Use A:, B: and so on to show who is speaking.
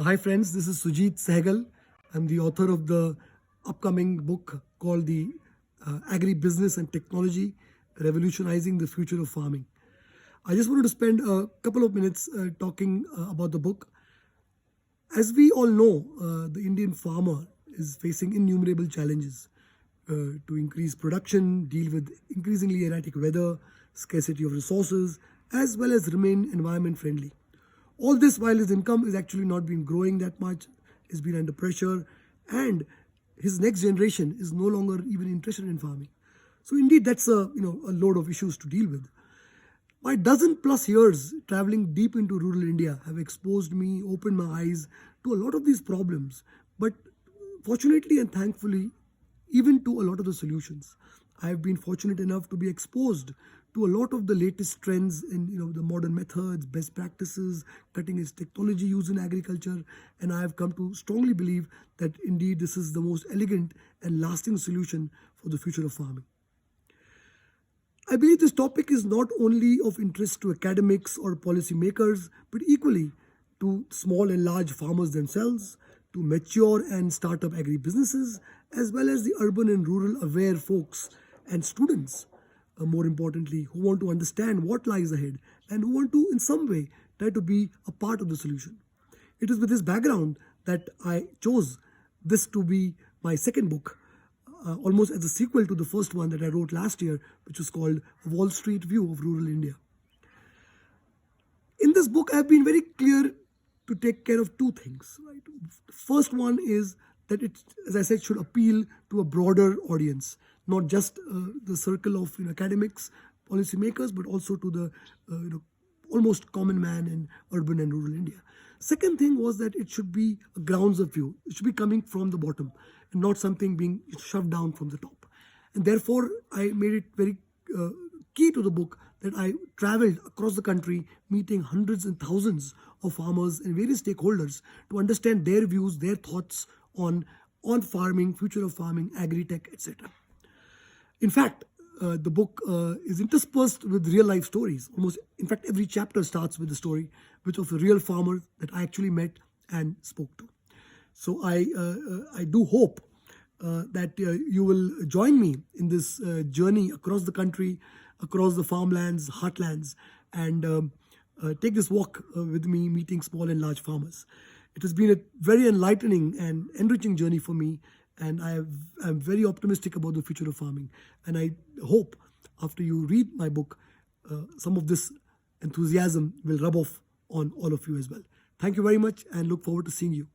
A: Hi friends, this is Sujit Sehgal. I'm the author of the upcoming book called the Agri-Business and Technology Revolutionizing the Future of Farming. I just wanted to spend a couple of minutes talking about the book. As we all know, the Indian farmer is facing innumerable challenges to increase production, deal with increasingly erratic weather, scarcity of resources, as well as remain environment friendly. All this while his income is actually not been growing that much, he's been under pressure, and his next generation is no longer even interested in farming. So indeed, that's a load of issues to deal with. My dozen plus years traveling deep into rural India have exposed me, opened my eyes to a lot of these problems, but fortunately and thankfully, even to a lot of the solutions. I have been fortunate enough to be exposed to a lot of the latest trends in the modern methods, best practices, cutting edge technology used in agriculture, and I have come to strongly believe that indeed this is the most elegant and lasting solution for the future of farming. I believe this topic is not only of interest to academics or policymakers, but equally to small and large farmers themselves, to mature and startup agri businesses, as well as the urban and rural aware folks and students, more importantly, who want to understand what lies ahead and who want to, in some way, try to be a part of the solution. It is with this background that I chose this to be my second book, almost as a sequel to the first one that I wrote last year, which was called A Wall Street View of Rural India. In this book, I have been very clear to take care of two things. Right? The first one is that it, as I said, should appeal to a broader audience, not just the circle of academics, policymakers, but also to the almost common man in urban and rural India. Second thing was that it should be a grounds of view. It should be coming from the bottom and not something being shoved down from the top. And therefore, I made it very key to the book that I traveled across the country meeting hundreds and thousands of farmers and various stakeholders to understand their views, their thoughts on farming, future of farming, agri-tech, etc. In fact, the book is interspersed with real life stories. Almost, in fact, every chapter starts with a story which of a real farmer that I actually met and spoke to. So I do hope that you will join me in this journey across the country, across the farmlands, heartlands, and take this walk with me, meeting small and large farmers. It has been a very enlightening and enriching journey for me, and I'm very optimistic about the future of farming. And I hope after you read my book, some of this enthusiasm will rub off on all of you as well. Thank you very much and look forward to seeing you.